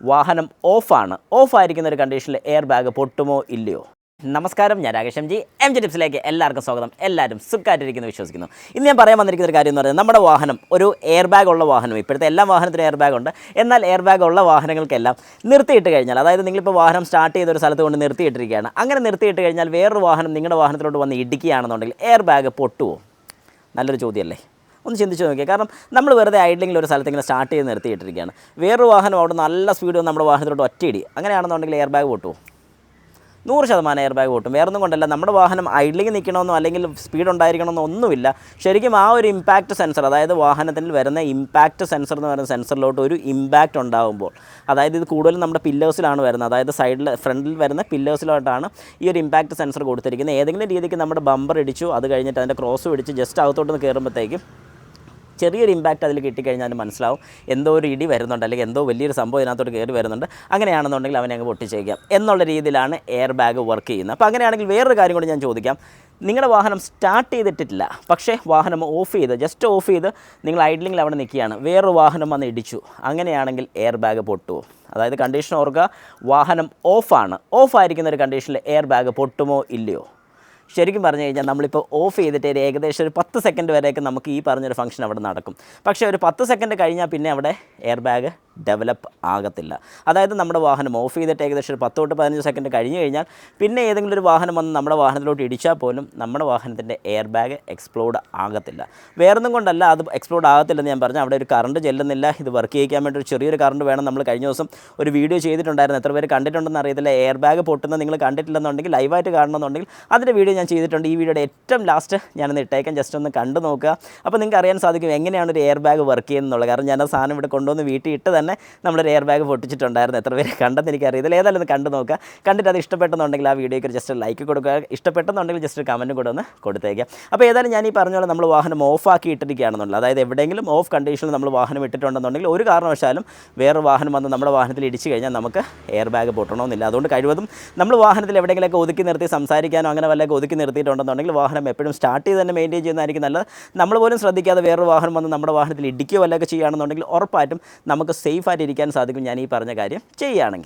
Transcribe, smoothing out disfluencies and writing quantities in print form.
വാഹനം ഓഫായിരിക്കുന്ന ഒരു കണ്ടീഷനിൽ എയർ ബാഗ് പൊട്ടുമോ ഇല്ലയോ? നമസ്കാരം, ഞാൻ രാകേഷ് എം ജി ടിപ്സിലേക്ക് എല്ലാവർക്കും സ്വാഗതം. എല്ലാവരും സുഖമായിട്ടിരിക്കുന്നു വിശ്വസിക്കുന്നു. ഇന്ന് ഞാൻ പറയാൻ വന്നിരിക്കുന്ന ഒരു കാര്യം എന്ന് പറയുന്നത്, നമ്മുടെ വാഹനം ഒരു എയർ ബാഗ് ഉള്ള വാഹനം, ഇപ്പോഴത്തെ എല്ലാ വാഹനത്തിനും എയർ ബാഗ് ഉണ്ട്. എന്നാൽ എയർ ബാഗ് ഉള്ള വാഹനങ്ങൾക്കെല്ലാം നിർത്തിയിട്ട് കഴിഞ്ഞാൽ, അതായത് നിങ്ങളിപ്പോൾ വാഹനം സ്റ്റാർട്ട് ചെയ്തൊരു സ്ഥലത്ത് കൊണ്ട് നിർത്തിയിട്ടിരിക്കുകയാണ്. അങ്ങനെ നിർത്തിയിട്ട് കഴിഞ്ഞാൽ വേറൊരു വാഹനം നിങ്ങളുടെ വാഹനത്തിലോട്ട് വന്ന് ഇടിക്കുകയാണെന്നുണ്ടെങ്കിൽ എയർ ബാഗ് പൊട്ടുമോ? നല്ലൊരു ചോദ്യമല്ലേ? ഒന്ന് ചിന്തിച്ച് നോക്കിയാൽ. കാരണം നമ്മൾ വെറുതെ ഐഡ്ലിങ്ങിൽ ഒരു സ്ഥലത്ത് ഇങ്ങനെ സ്റ്റാർട്ട് ചെയ്ത് നിർത്തിയിട്ടിരിക്കുകയാണ്. വേറൊരു വാഹനം അവിടെ നല്ല സ്പീഡ് വന്ന് നമ്മുടെ വാഹനത്തിലോട്ട് ഒറ്റയിടി, അങ്ങനെയാണെന്നുണ്ടെങ്കിൽ എയർ ബാഗ് പൊട്ടുമോ? 100% എയർ ബാഗ് പൊട്ടും. വേറൊന്നും കൊണ്ടല്ല, നമ്മുടെ വാഹനം ഐഡ്ലിങ് നിൽക്കണമെന്നോ അല്ലെങ്കിൽ സ്പീഡ് ഉണ്ടായിരിക്കണമെന്നോ ഒന്നുമില്ല. ശരിക്കും ആ ഒരു ഇമ്പാക്റ്റ് സെൻസർ, അതായത് വാഹനത്തിൽ വരുന്ന ഇമ്പാക്റ്റ് സെൻസർ എന്ന് പറയുന്ന സെൻസറിലോട്ട് ഒരു ഇമ്പാക്റ്റ് ഉണ്ടാകുമ്പോൾ, അതായത് ഇത് കൂടുതലും നമ്മുടെ പില്ലേഴ്സിലാണ് വരുന്നത്, അതായത് ഫ്രണ്ടിൽ വരുന്ന പില്ലേഴ്സിലോട്ടാണ് ഈ ഒരു ഇമ്പാക്റ്റ് സെൻസർ കൊടുത്തിരിക്കുന്നത്. ഏതെങ്കിലും രീതിക്ക് നമ്മുടെ ബമ്പർ ഇടിച്ചു, അത് കഴിഞ്ഞിട്ട് അതിൻ്റെ ക്രോസ് പിടിച്ച് ജസ്റ്റ് അകത്തോട്ട് കയറുമ്പോഴത്തേക്കും ചെറിയൊരു ഇമ്പാക്റ്റ് അതിൽ കിട്ടിക്കഴിഞ്ഞാൽ മനസ്സിലാവും എന്തോ ഒരു ഇടി വരുന്നുണ്ട്, അല്ലെങ്കിൽ എന്തോ വലിയൊരു സംഭവം ഇതിനകത്തോട്ട് കയറി വരുന്നുണ്ട്. അങ്ങനെയാണെന്നുണ്ടെങ്കിൽ അവനെ അങ്ങ് പൊട്ടിച്ചേക്കാം എന്നുള്ള രീതിയിലാണ് എയർ ബാഗ് വർക്ക് ചെയ്യുന്നത്. അപ്പോൾ അങ്ങനെയാണെങ്കിൽ വേറൊരു കാര്യം കൂടി ഞാൻ ചോദിക്കാം. നിങ്ങളുടെ വാഹനം സ്റ്റാർട്ട് ചെയ്തിട്ടില്ല, പക്ഷേ വാഹനം ജസ്റ്റ് ഓഫ് ചെയ്ത് നിങ്ങൾ ഐഡ്ലിങ്ങിൽ അവിടെ നിൽക്കുകയാണ്, വേറൊരു വാഹനം വന്ന് ഇടിച്ചു, അങ്ങനെയാണെങ്കിൽ എയർ ബാഗ് പൊട്ടുമോ? അതായത് കണ്ടീഷൻ ഓർക്കുക, വാഹനം ഓഫായിരിക്കുന്ന ഒരു കണ്ടീഷനിൽ എയർ ബാഗ് പൊട്ടുമോ ഇല്ലയോ? ശരിക്കും പറഞ്ഞു കഴിഞ്ഞാൽ നമ്മളിപ്പോൾ ഓഫ് ചെയ്തിട്ട് ഏകദേശം ഒരു 10 സെക്കൻഡ് വരെയൊക്കെ നമുക്ക് ഈ പറഞ്ഞൊരു ഫംഗ്ഷൻ അവിടെ നടക്കും. പക്ഷേ ഒരു 10 സെക്കൻഡ് കഴിഞ്ഞാൽ പിന്നെ അവിടെ എയർ ബാഗ് ഡെവലപ്പ് ആകത്തില്ല. അതായത് നമ്മുടെ വാഹനം ഓഫ് ചെയ്തിട്ട് ഏകദേശം ഒരു 10 തൊട്ട് 15 സെക്കൻഡ് കഴിഞ്ഞ് കഴിഞ്ഞാൽ പിന്നെ ഏതെങ്കിലും ഒരു വാഹനം വന്ന് നമ്മുടെ വാഹനത്തിലോട്ട് ഇടിച്ചാൽ പോലും നമ്മുടെ വാഹനത്തിൻ്റെ എയർ ബാഗ് എക്സ്പ്ലോഡ് ആകത്തില്ല. വേറൊന്നും കൊണ്ടല്ല അത് എക്സ്പ്ലോഡ് ആകത്തില്ലെന്ന് ഞാൻ പറഞ്ഞു. അവിടെ ഒരു കറണ്ട് ചെല്ലുന്നില്ല. ഇത് വർക്ക് ചെയ്യിക്കാൻ വേണ്ടി ഒരു ചെറിയൊരു കറണ്ട് വേണം. നമ്മൾ കഴിഞ്ഞ ദിവസം ഒരു വീഡിയോ ചെയ്തിട്ടുണ്ടായിരുന്നു, എത്ര പേര് കണ്ടിട്ടുണ്ടെന്ന് അറിയത്തില്ല. എയർ ബാഗ് പൊട്ടുന്നത് നിങ്ങൾ കണ്ടിട്ടില്ലെന്നുണ്ടെങ്കിൽ ലൈവായിട്ട് കാണണമെന്നുണ്ടെങ്കിൽ അതിൻ്റെ വീഡിയോ ഞാൻ ചെയ്തിട്ടുണ്ട്. ഈ വീഡിയോയുടെ ഏറ്റവും ലാസ്റ്റ് ഞാനൊന്ന് ഇട്ടേക്കാം, ജസ്റ്റ് ഒന്ന് കണ്ടു നോക്കുക. അപ്പോൾ നിങ്ങൾക്ക് അറിയാൻ സാധിക്കും എങ്ങനെയാണ് ഒരു എയർ ബാഗ് വർക്ക് ചെയ്യുന്നുള്ളത്. കാരണം ഞാൻ ആ സാധനം ഇവിടെ കൊണ്ടുവന്ന് വീട്ടിൽ ഇട്ട് തന്നെ നമ്മളൊരു എയർ ബാഗ് പൊട്ടിച്ചിട്ടുണ്ടായിരുന്നു. എത്ര പേര് കണ്ടെന്ന് എനിക്കറിയത്തില്ല. ഏതായാലും ഒന്ന് കണ്ടു നോക്കുക. കണ്ടിട്ട് അത് ഇഷ്ടപ്പെട്ടെന്നുണ്ടെങ്കിൽ ആ വീഡിയോയ്ക്ക് ജസ്റ്റ് ലൈക്ക് കൊടുക്കുക, ഇഷ്ടപ്പെട്ടെന്നുണ്ടെങ്കിൽ ജസ്റ്റ് കമൻറ്റ് കൂടെ ഒന്ന് കൊടുത്തേക്കാം. അപ്പോൾ ഏതായാലും ഞാൻ ഈ പറഞ്ഞ പോലെ നമ്മൾ വാഹനം ഓഫാക്കി ഇട്ടിരിക്കുകയാണെന്നുള്ളത്, അതായത് എവിടെയെങ്കിലും ഓഫ് കണ്ടീഷനിൽ നമ്മൾ വാഹനം ഇട്ടിട്ടുണ്ടെന്നുണ്ടെങ്കിൽ ഒരു കാരണവശാലും വേറെ വാഹനം വന്ന് നമ്മുടെ വാഹനത്തിൽ ഇടിച്ച് കഴിഞ്ഞാൽ നമുക്ക് എയർ ബാഗ് പൊട്ടണമെന്നില്ല. അതുകൊണ്ട് കഴിവതും നമ്മൾ വാഹനത്തിൽ എവിടെയെങ്കിലുമൊക്കെ ഒതുക്കി നിർത്തി സംസാരിക്കാനോ അങ്ങനെ വല്ലതൊക്കെ ഒതുക്കി നിർത്തിയിട്ടുണ്ടെന്നുണ്ടെങ്കിൽ വാഹനം എപ്പോഴും സ്റ്റാർട്ട് ചെയ്ത് തന്നെ മെയിൻറ്റെയിൻ ചെയ്യുന്നതായിരിക്കും നല്ലത്. നമ്മൾ പോലും ശ്രദ്ധിക്കാതെ വേറൊരു വാഹനം വന്ന് നമ്മുടെ വാഹനത്തിൽ ഇടിക്കുകയോ വല്ലതൊക്കെ ചെയ്യുകയാണെന്നുണ്ടെങ്കിൽ ഉറപ്പായിട്ടും നമുക്ക് സേഫായിട്ട് ഇരിക്കാൻ സാധിക്കും, ഞാൻ ഈ പറഞ്ഞ കാര്യം ചെയ്യുകയാണെങ്കിൽ.